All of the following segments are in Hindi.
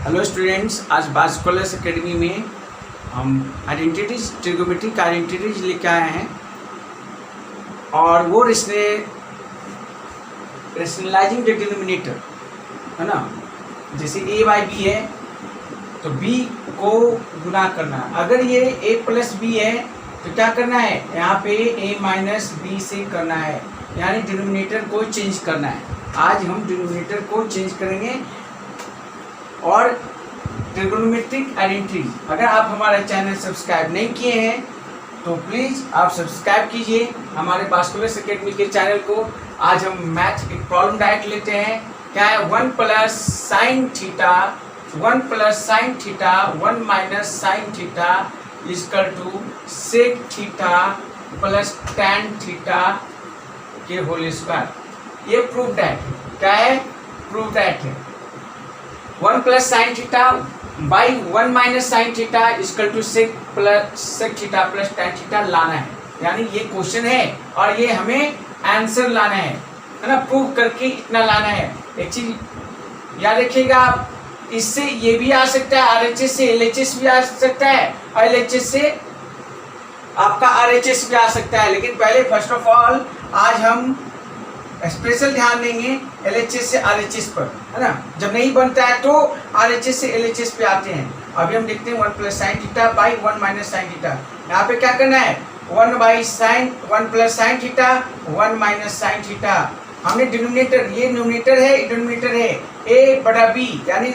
हेलो स्टूडेंट्स, आज बात स्कॉलर्स एकेडमी में हम आइडेंटिटीज ट्रिगोमेट्रिक आइडेंटिटीज लेके आए हैं और वो रेशनलाइजिंग डिनोमिनेटर है ना। जैसे a बाई बी है तो b को गुना करना है। अगर ये a प्लस बी है तो क्या करना है, यहाँ पे a माइनस बी से करना है, यानी डिनोमिनेटर को चेंज करना है। आज हम डिनोमिनेटर को चेंज करेंगे और ट्रिगोनोमेट्रिक आइडेंटिटीज। अगर आप हमारा चैनल सब्सक्राइब नहीं किए हैं तो प्लीज़ आप सब्सक्राइब कीजिए हमारे बास्कुलर्स एकेडमी के चैनल को। आज हम मैथ एक प्रॉब्लम डायरेक्ट लेते हैं। क्या है, 1 plus sine theta 1 minus sine theta equal to sec theta plus tan theta के होल स्क्वायर। ये प्रूफ है। क्या है, प्रूफ है 1 plus sine theta by 1 minus sine theta equal to sec theta plus tan theta लाना है। यानी ये क्वेश्चन है और ये हमें आंसर लाना है ना, प्रूव करके इतना लाना है। एक चीज याद रखिएगा आप, इससे ये भी आ सकता है, आरएचएस से एलएचएस भी आ सकता है और एलएचएस से आपका आरएचएस भी आ सकता है। लेकिन पहले फर्स्ट ऑफ ऑल आज हम स्पेशल ध्यान देंगे एलएचएस से आरएचएस पर, है ना। जब नहीं बनता है तो आरएचएस से एलएचएस पे आते हैं। अभी हम देखते हैं 1 plus sine theta by 1 minus sine theta. यहाँ पे क्या करना है, 1 plus sine theta 1 minus sine theta. हमने डिनोमिनेटर, ये न्यूमिनेटर है, डिनोमिनेटर है a बटा b, यानी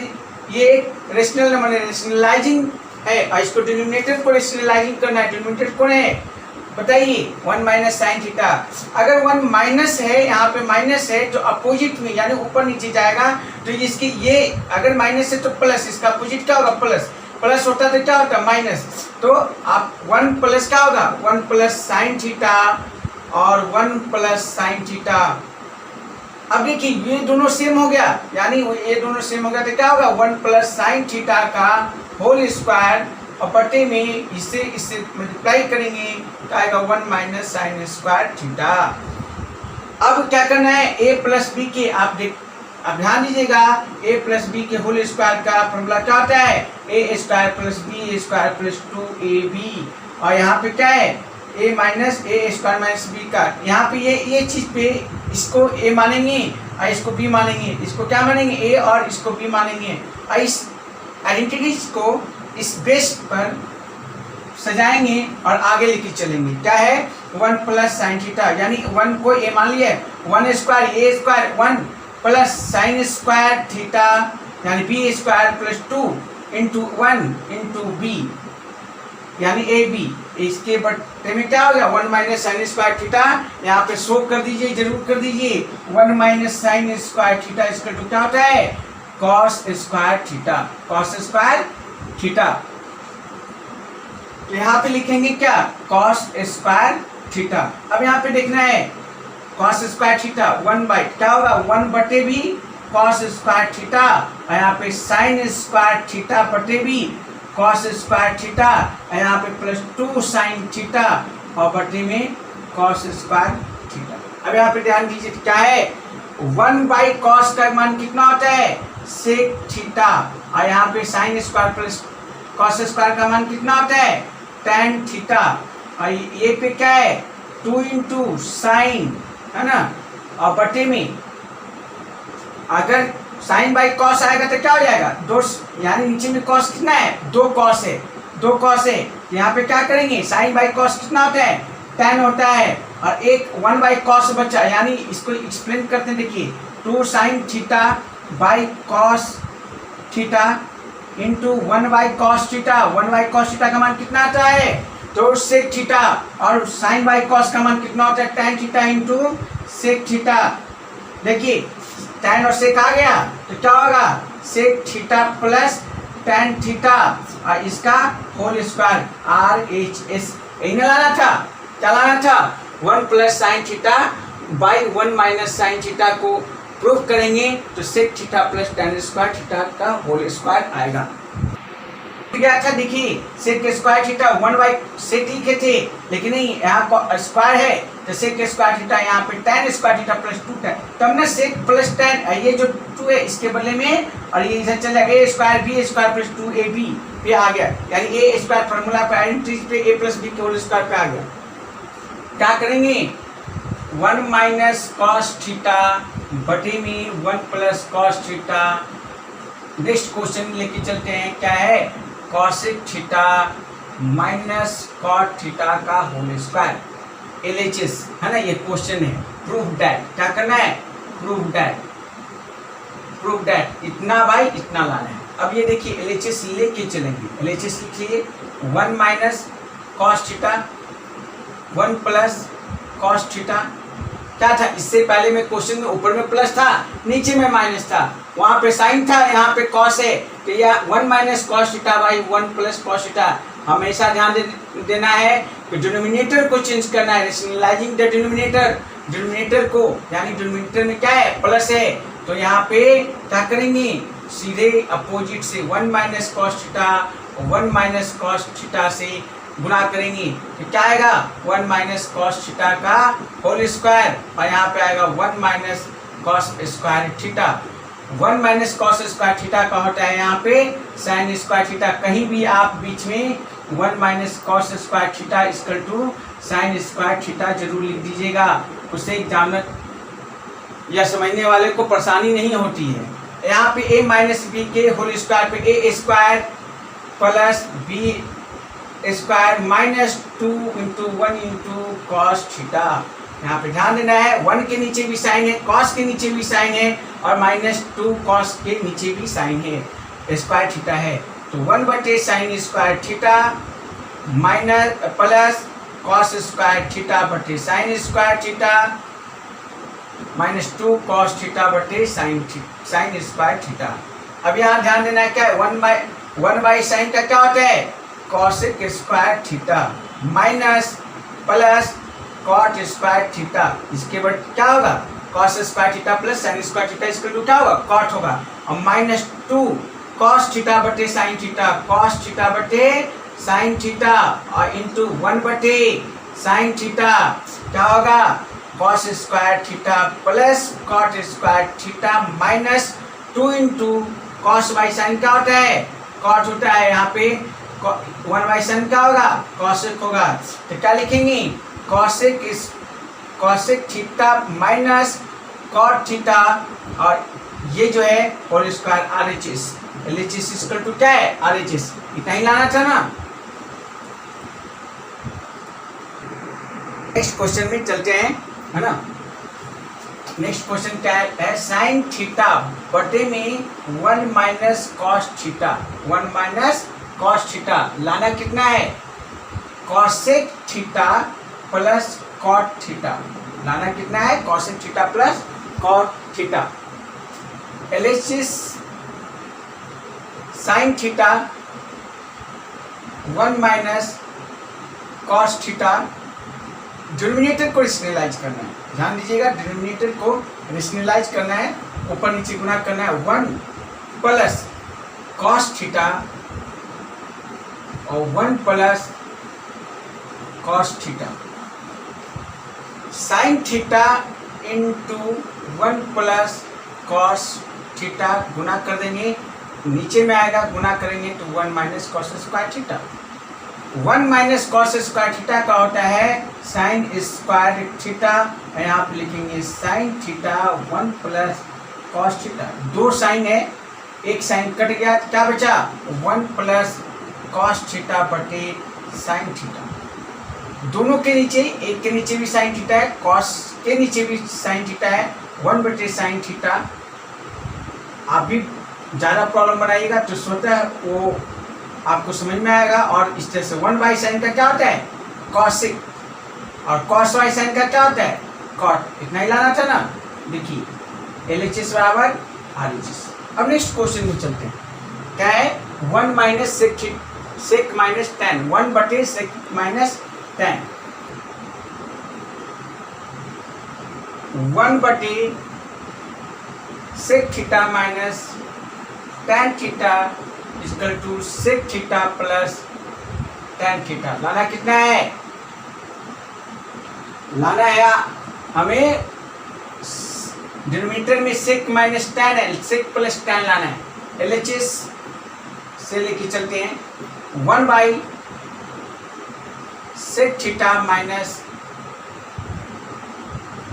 ये एक रेशनल नंबर है, रेशनलाइजिंग है और इसको डिनोमिनेटर को रेशनलाइजिंग करना है। डिनोमिनेटर कौन है बताइए, 1 माइनस साइन थीटा। अगर 1 माइनस है, यहाँ पे माइनस है तो अपोजिट में यानी ऊपर नीचे जाएगा। तो इसकी ये अगर माइनस है तो प्लस, इसका अपोजिट क्या होगा, प्लस। प्लस होता तो क्या होता, माइनस। तो आप 1 प्लस क्या होगा, 1 प्लस साइन थीटा और 1 प्लस साइन थीटा। अब देखिए ये दोनों सेम हो गया, यानी ये दोनों सेम हो गया तो क्या होगा, 1 प्लस साइन थीटा का होल स्क्वायर और बटे में इससे मल्टीप्लाई करेंगे तो आएगा 1 माइनस साइन स्क्वायर थीटा। अब क्या करना है, a प्लस बी के आप ध्यान दीजिएगा, a प्लस बी के होल स्क्वायर का फॉर्मूला क्या होता है, a square plus B square plus 2ab। और यहाँ पे क्या है, a minus a square minus B का। यहाँ पे ये चीज पे इसको a मानेंगे और इसको b मानेंगे, इसको क्या मानेंगे, a और इसको b मानेंगे। और इस आइडेंटिटीज को इस बेस पर सजाएंगे और आगे लेके चलेंगे। क्या है, 1 प्लस साइन थीटा, यानी 1 को a मान लिया, 1 square a square 1 plus sine square theta यानी b square plus 2 into 1 into b यानी ab। इसके बटे में क्या हो गया, 1 माइनस साइन स्क्वायर थीटा। यहाँ पे शो कर दीजिए, जरूर कर दीजिए, 1 माइनस साइन स्क्वायर थीटा इसका टू क्या होता है, cos square theta, cos square theta. यहाँ पे लिखेंगे क्या, कॉस स्क्वायर थीटा। अब यहाँ पे देखना है कॉस स्क्वायर थीटा 1 बाई क्या होगा, 1 बटे बी कॉस स्क्वायर थीटा। और यहाँ पे साइन स्क्वायर थीटा बटे बी कॉस स्क्वायर थीटा। और यहाँ पे प्लस 2 साइन थीटा और बटे में कॉस स्क्वायर थीटा। अब यहाँ पे ध्यान दीजिए क्या है, 1 बाई कॉस का मान कितना होता है, सेक थीटा। और यहाँ पे sine square plus cos square का मान कितना होता है, टैन थीटा। और ये पे क्या है, 2 इंटू साइन, है ना, और बटे में अगर साइन बाई कॉस आएगा तो क्या हो जाएगा, 2, यानी नीचे में कॉस कितना है, 2 कॉस है, 2 कॉस है। यहाँ पे क्या करेंगे, साइन बाई कॉस कितना होता है, टैन होता है। और एक 1 बाई कॉस बचा, यानी इसको एक्सप्लेन करते हैं। देखिए 2 sine theta by cos theta into 1 by cos theta. 1 by cos theta का मान कितना आता है, तो सेक थीटा। और साइन बाई कॉस का मान कितना होता है, tan theta into sec theta. देखिए टैन और सेक आ गया तो क्या होगा, sec theta plus tan theta और इसका होल स्क्वायर RHS। यही ना लाना था, क्या लाना था, 1 plus sine theta by 1 minus sine theta को प्रूफ करेंगे तो sec theta plus tan square theta का होल स्क्वायर आएगा। गया था, देखिए sec square theta 1 by sec लिखे थे, लेकिन नहीं यहाँ स्क्वायर है तो सेक स्क्वायर थीटा यहाँ पे tan square theta plus 2 tan, तो हमने सेक प्लस tan ये जो 2 है इसके बदले में, और ये इधर चला a square b square plus 2ab पे आ गया, यानी a स्क्वायर फार्मूला पे आइडेंटिटी पे a प्लस b के होल स्क्वायर पे आ गया। क्या करेंगे 1 माइनस कॉस थीटा बटे में 1 plus cos theta. Next question लेके चलते हैं, क्या है cosec theta minus cot theta का होल स्क्वायर LHS है ना, ये क्वेश्चन है। प्रूफ दैट, क्या करना है प्रूफ दैट इतना बाई इतना लाना है। अब ये देखिए LHS लेके चलेंगे, LHS लिखिए 1 minus cos theta 1 plus cos theta. क्या था इससे पहले में क्वेश्चन में ऊपर में प्लस था नीचे में माइनस था, वहां पे साइन था यहाँ पे कॉस है, तो यह 1 minus cos theta by 1 plus cos theta. हमेशा ध्यान देना है कि डिनोमिनेटर को चेंज करना है, रेशनलाइजिंग द डिनोमिनेटर को, यानी डिनोमिनेटर में क्या है प्लस है, तो यहाँ पे क्या करेंगे सीधे अपोजिट से 1 minus cos theta 1 minus cos theta से गुणा करेंगे तो क्या आएगा 1 माइनस कॉस थीटा का होल स्क्वायर, और यहाँ पे आएगा 1 minus cos square theta. 1 minus cos square theta का होता है यहाँ पे साइन स्क्वायर थीटा, कहीं भी आप बीच में 1 minus cos square theta equal to sine square theta जरूर लिख दीजिएगा, उससे एग्जामिनर या समझने वाले को परेशानी नहीं होती है। यहाँ पे a माइनस बी के होल स्क्वायर पे a square plus b square minus 2 into 1 into cos theta. यहाँ पे ध्यान देना है 1 के नीचे भी साइन है, कॉस के नीचे भी साइन है, और माइनस 2 कॉस के नीचे भी साइन है, स्क्वायर थीटा है, तो 1 बटे sine square theta minus plus cos square theta बटे sine square theta minus 2 cos theta बटे साइन स्क्वायर थीटा। अब यहाँ ध्यान देना है क्या है 1 बाई साइन का क्या होता है cosec square theta minus plus cot square theta, इसके बाद क्या होगा cos square theta plus sine square theta, इसका रूट क्या होगा कॉट होगा, और माइनस 2 कॉस थीटा बटे साइन थीटा, कॉस थीटा बटे साइन थीटा, और इंटू 1 बटे साइन थीटा क्या होगा cos square theta plus cot square theta minus 2 into cos by sine क्या होता है कॉट होता है, यहाँ पे 1 बाई साइन क्या होगा कॉसेक होगा, तो क्या लिखेंगे cosec theta minus cot theta, और ये जो है whole square LHS equal to क्या है RHS, इतना ही लाना था ना। नेक्स्ट क्वेश्चन में चलते हैं, है ना। नेक्स्ट क्वेश्चन क्या है साइन थीटा बटे में 1 minus cos theta 1 minus cos theta लाना कितना है cosec theta plus cot theta, लाना कितना है cosec theta plus cot theta. LHS sine theta 1 minus cos theta, denominator को रेशनलाइज करना है, ध्यान दीजिएगा डिनोमिनेटर को रेशनलाइज करना है, ऊपर नीचे गुणा करना है 1 प्लस कॉस थीटा और 1 plus cos theta, sine theta into 1 plus cos theta गुना कर देंगे, नीचे में आएगा गुना करेंगे तो 1 minus cos square theta. 1 minus cos square theta का होता है साइन स्क्वायर थीटा, यहाँ पे लिखेंगे sine theta 1 plus cos theta, 2 sine है एक साइन कट गया तो क्या बचा 1 प्लस कॉस थीटा बटे साइन थीटा, दोनों के नीचे एक के नीचे भी साइन थीटा है, कॉस के नीचे भी साइन थीटा है, 1 बटे साइन थीटा। आप भी ज़्यादा प्रॉब्लम बनाइएगा तो स्वतः वो आपको समझ में आएगा, और इस तरह से 1 बाई साइन का क्या होता है कॉसिक, और कॉस बाई साइन का क्या होता है कॉट, इतना ही लाना था ना। देखिए LHS बराबर RHS। अब नेक्स्ट क्वेश्चन में चलते हैं, क्या है 1 माइनस सेक माइनस tan 1 बटे सेक माइनस tan 1 बटे sec theta minus tan theta equal to sec theta plus tan theta. लाना कितना है? लाना है हमें डिनोमिनेटर में सेक माइनस टेन है, सेक प्लस टेन लाना है। LHS से लेके चलते हैं 1 by sec theta minus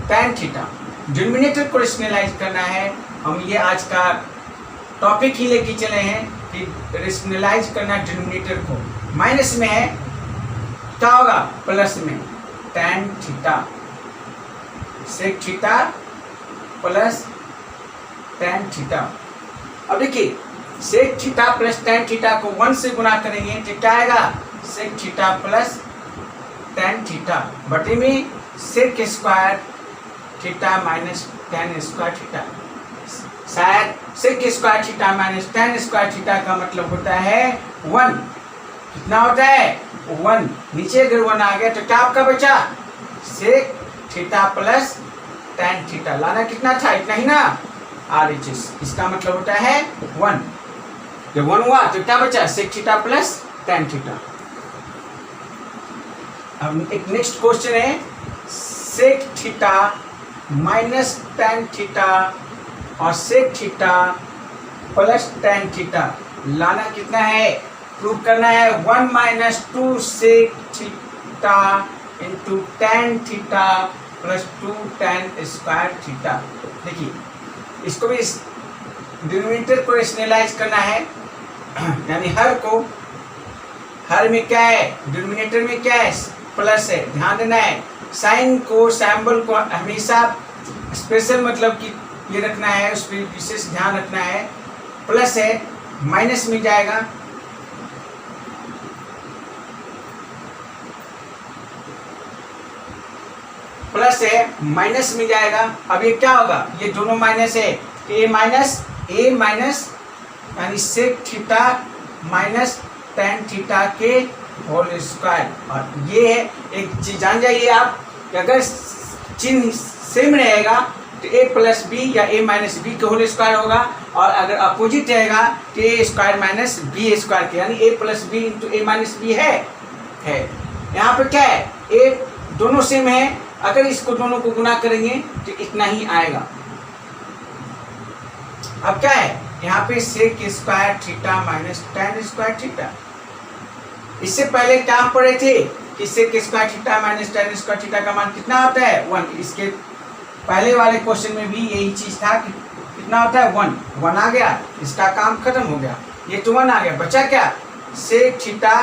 tan theta. Denominator को रेशनलाइज करना है। हम ये आज का टॉपिक ही लेके चले हैं कि रेशनलाइज करना डिनोमिनेटर को। माइनस में है क्या होगा? प्लस में tan theta, sec theta plus tan theta. अब देखिए sec theta plus tan theta को 1 से गुना करेंगे तो क्या आएगा? Sec theta plus tan theta बटे में sec square theta minus tan square theta. शायद sec square theta minus tan square theta का मतलब होता है 1। कितना होता है? 1। नीचे अगर 1 आ गया तो क्या आपका बचा? Sec theta plus tan theta. लाना कितना था? इतना ही ना, RHS। इसका मतलब होता है 1। जब 1 हुआ तो क्या बचा? Sec theta plus tan theta. अब एक नेक्स्ट क्वेश्चन है, sec theta minus tan theta और sec theta plus tan theta. लाना कितना है? प्रूव करना है 1 minus 2 sec theta into tan theta plus 2 tan square theta. देखिए इसको भी डिनोमिनेटर को रेशनलाइज करना है, यानी हर में क्या है? डिनोमिनेटर में क्या है? प्लस है। ध्यान देना है, साइन को, सैम्बल को हमेशा स्पेशल मतलब कि ये रखना है, उस पर विशेष ध्यान रखना है। प्लस है, माइनस में जाएगा, प्लस है माइनस में जाएगा। अब ये क्या होगा? ये दोनों माइनस है, ए माइनस यानी sec theta minus tan theta के होल स्क्वायर। और ये है एक चीज जान जाइए आप कि अगर चिन्ह सेम रहेगा तो a प्लस बी या a माइनस बी के होल स्क्वायर होगा, और अगर अपोजिट रहेगा तो a square minus B square के, यानी a plus B into a minus B है। यहाँ पे क्या है? a दोनों सेम है, अगर इसको दोनों को गुना करेंगे तो इतना ही आएगा। अब क्या है? यहाँ पे sec square theta minus tan square theta. इससे पहले क्या हम पढ़े थे कि sec square theta minus tan square theta का मान कितना होता है? 1। इसके पहले वाले क्वेश्चन में भी यही चीज था कि कितना होता है? 1 आ गया, इसका काम खत्म हो गया। ये तो 1 आ गया, बचा क्या? सेक थीटा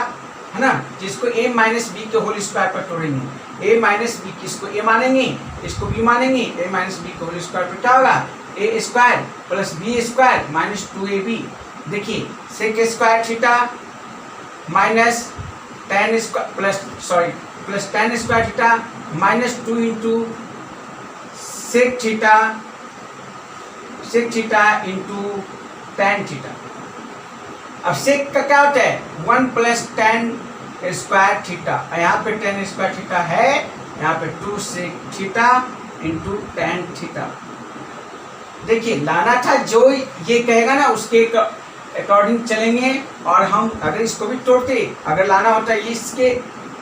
है ना, जिसको a माइनस बी के होल स्क्वायर पर तोड़ेंगे। a माइनस बी किसको a मानेंगे, इसको b मानेंगे। a माइनस बी के होल स्क्वायर पर क्या होगा? a square plus B square minus 2ab। देखिए sec square theta minus tan square plus tan square theta minus 2 into sec theta into tan theta. अब सेक का क्या होता है? 1 प्लस टेन स्क्वायर थीटा। यहाँ पे टेन स्क्वायर थीटा है, यहाँ पे 2 sec theta into tan theta. देखिए लाना था जो ये कहेगा ना उसके अकॉर्डिंग चलेंगे, और हम अगर इसको भी तोड़ते, अगर लाना होता है इसके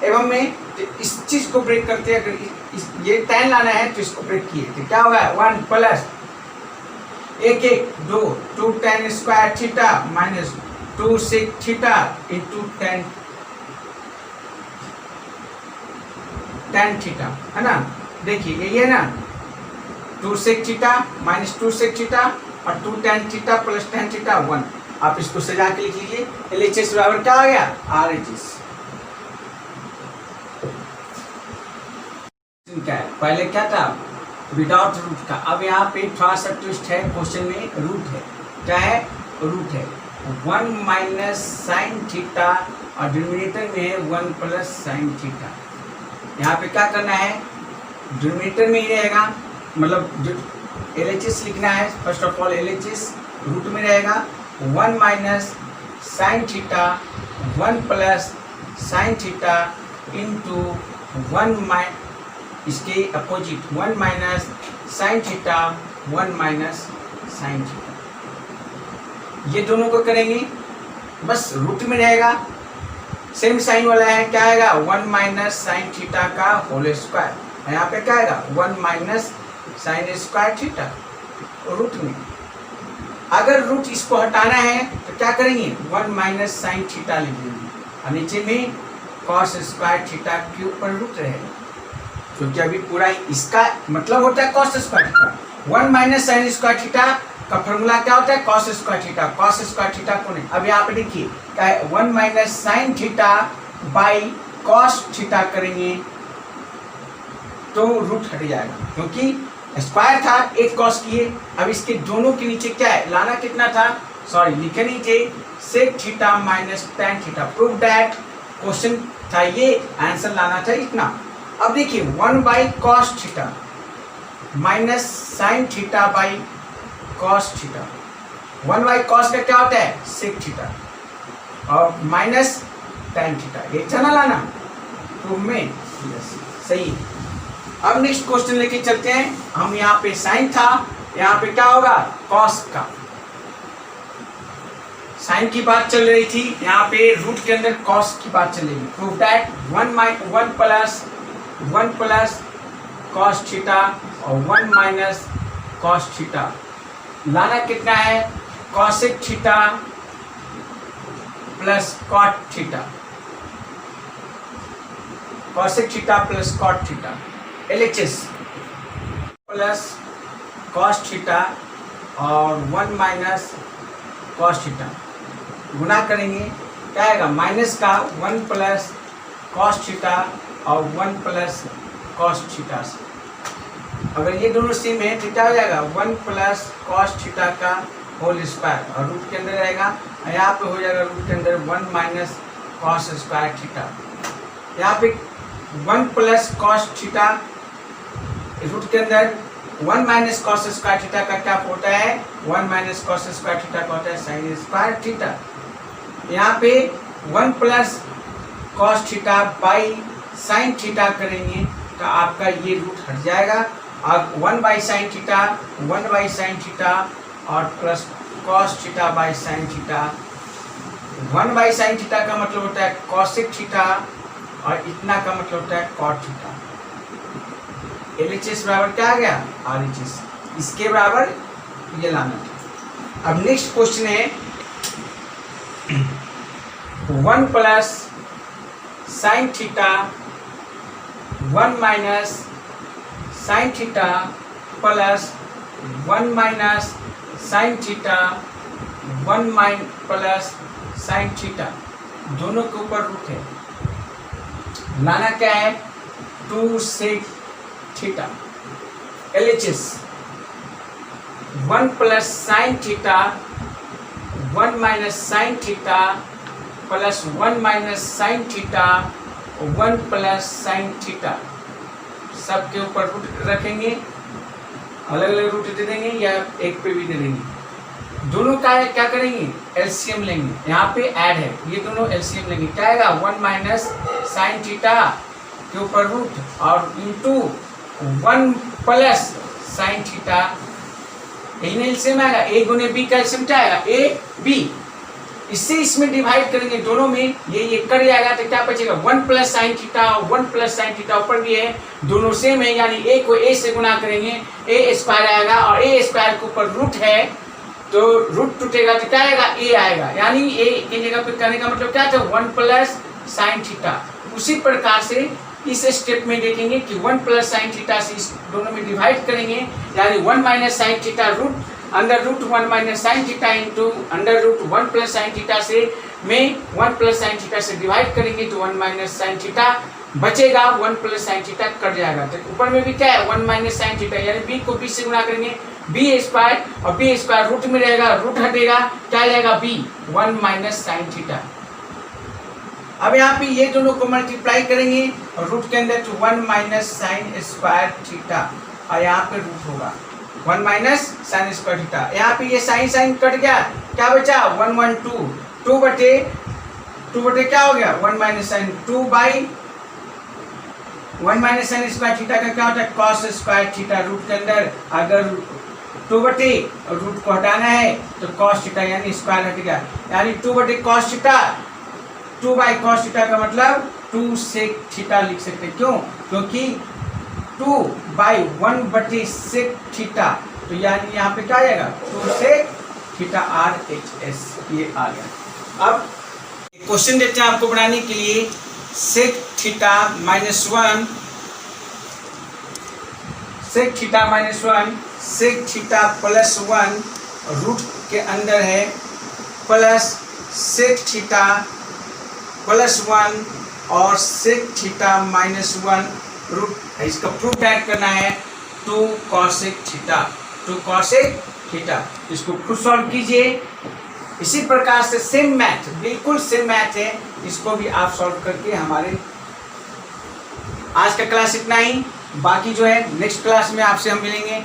एवं में तो इस चीज को ब्रेक करते। अगर ये टेन लाना है तो इसको ब्रेक किए तो क्या होगा? 1 plus 2 tan square theta minus 2 sec theta into tan theta, है ना। देखिए यही है ना, 2 sec theta minus 2 sec theta और 2 tan theta plus tan theta 1। आप इसको सजा के लिख लीजिए। LHS बराबर क्या आ गया? RHS। क्या है? पहले क्या था? विदाउट रूट का। अब यहाँ पे थोड़ा सा ट्विस्ट है, क्वेश्चन में रूट है। क्या है? रूट है। 1 माइनस साइन थीटा और डिनोमिनेटर में है 1 प्लस साइन थीटा। यहाँ पे क्या करना है? डिनोमिनेटर में ही रहेगा, मतलब LHS लिखना है। First of all LHS root में रहेगा 1 minus sine theta 1 plus sine theta into 1 इसके opposite 1 minus sine theta 1 minus sine theta. ये दोनों को करेंगे बस रूट में रहेगा। सेम साइन वाला है, क्या आएगा 1 माइनस साइन थीटा का होल स्क्वायर। यहाँ पे क्या आएगा 1 minus sine square theta root में। अगर रूट इसको हटाना है तो क्या करेंगे 1 माइनस साइन थीटा लिख देंगे और नीचे में कॉस स्क्वायर थीटा के ऊपर रूट रहेगा, क्योंकि अभी पूरा इसका मतलब होता है cos square theta. 1 minus sine square theta का फॉर्मूला क्या होता है cos square theta. Cos square theta को नहीं, अब यहाँ पे देखिए क्या है 1 minus sine theta by cos theta करेंगे तो रूट हट जाएगा, क्योंकि स्क्वायर था एक कॉस किए। अब इसके दोनों के नीचे क्या है लाना कितना था, सॉरी लिखे नहीं थे, sec theta minus tan theta. Prove that question था ये, आंसर लाना था इतना। अब देखिए 1 by cos theta minus sine theta by cos theta. 1 by cos का क्या होता है सेक थीटा और माइनस टैन थीटा, एक था ना लाना प्रूव में। यस सही है। अब नेक्स्ट क्वेश्चन लेके चलते हैं हम। यहाँ पे साइन था, यहाँ पे क्या होगा कॉस का। साइन की बात चल रही थी, यहाँ पे रूट के अंदर कॉस की बात चलेगी। Prove that 1 plus cos theta और 1 माइनस कॉस थीटा लाना कितना है cosec theta plus cot theta. Cosec theta plus cot theta LHS plus cos theta और 1 माइनस कॉस थीटा गुना करेंगे क्या आएगा माइनस का 1 प्लस कॉस थीटा और 1 प्लस कॉस थीटा से। अगर ये दोनों सेम है तो क्या हो जाएगा 1 प्लस कॉस थीटा का होल स्क्वायर और रूट के अंदर रहेगा, यहाँ पे हो जाएगा रूट के अंदर 1 माइनस कॉस स्क्वायर थीटा। यहाँ पे 1 प्लस कॉस थीटा रूट के अंदर 1 माइनस कॉस स्क्वायर थीटा का क्या होता है 1 माइनस कॉस स्क्वायर थीटा का होता है साइन स्क्वायर थीटा। यहाँ पे 1 plus cos theta by sine theta करेंगे तो आपका ये रूट हट जाएगा। अब 1 by sine theta 1 by sine theta और plus cos theta by sine theta. 1 by sine theta का मतलब होता है कॉसेक थीटा और इतना का मतलब होता है कॉट थीटा। LHS बराबर क्या आ गया RHS, इसके बराबर ये लाना था। अब नेक्स्ट क्वेश्चन है 1 plus sine theta 1 minus sine theta plus 1 minus sine theta 1 plus sine theta दोनों के ऊपर रूट है। लाना क्या है 2 sec theta. LHS 1 plus sine theta 1 minus sine theta plus 1 minus sine theta 1 plus sine theta सबके ऊपर रूट रखेंगे, अलग अलग रूट दे देंगे या एक पे भी दे देंगे। दोनों का क्या करेंगे LCM लेंगे, यहाँ पे ऐड है ये दोनों LCM लेंगे क्या आएगा 1 माइनस साइन थीटा के ऊपर रूट और इंटू 1 प्लस साइन थीटा। यही एलसीएम आएगा A गुने B का एलसीएम क्या आएगा AB। इससे इसमें डिवाइड करेंगे दोनों में ये कर जाएगा तो क्या बचेगा 1 प्लस साइन थीटा और 1 प्लस साइन थीटा ऊपर भी है दोनों सेम है, यानी A को A से गुना करेंगे A स्क्वायर आएगा और A स्क्वायर के ऊपर रूट है तो रूट टूटेगा तो क्या आएगा A आएगा, यानी A की जगह पे करने का मतलब क्या था 1 प्लस साइन थीटा। उसी प्रकार से इस स्टेप में देखेंगे कि 1 प्लस साइन थीटा से इस दोनों में डिवाइड करेंगे, यानी 1 minus sine theta root under root 1 minus sine theta into under root 1 plus sine theta से में 1 प्लस साइन थीटा से डिवाइड करेंगे तो 1 माइनस साइन थीटा बचेगा, 1 प्लस साइन थीटा कट जाएगा तो ऊपर में भी क्या है 1 माइनस साइन थीटा, यानी b को b से गुणा करेंगे b स्क्वायर और b स्क्वायर रूट में रहेगा, रूट हटेगा क्या जाएगा b 1 माइनस साइन थीटा। अब यहाँ पे ये दोनों को मल्टीप्लाई करेंगे और रूट के अंदर तो 1 माइनस साइन स्क्वायर थीटा और यहाँ पे रूट होगा 1 माइनस साइन स्क्वायर थीटा। यहाँ पे ये साइन साइन कट गया क्या बचा 1 1 2 2 बटे क्या हो गया 1 minus sine 2 by 1 minus sine square theta का क्या होता है कॉस स्क्वायर थीटा। रूट के अंदर अगर 2/, और रूट को हटाना है तो cos थीटा यानी स्क्वायर हटेगा, यानी 2/, cos थीटा। 2/cos थीटा का मतलब 2 sec थीटा लिख सकते हैं। क्यों? क्योंकि 2/1 sec थीटा, तो यानी यहाँ पे क्या आ जाएगा 2 sec थीटा RHS, ये आ गया। अब क्वेश्चन देते हैं आपको बनाने के लिए, sec theta -1, sec theta -1, sec theta +1 root के अंदर है, प्लस sec थीटा +1 और sec थीटा -1 रूट, इसका प्रूफ ऐड करना है 2 cosec थीटा, 2 cosec थीटा। इसको खुद सॉल्व कीजिए। इसी प्रकार से सेम मैथ, बिल्कुल सेम मैथ है, इसको भी आप सॉल्व करके हमारे। आज का क्लास इतना ही, बाकी जो है नेक्स्ट क्लास में आपसे हम मिलेंगे।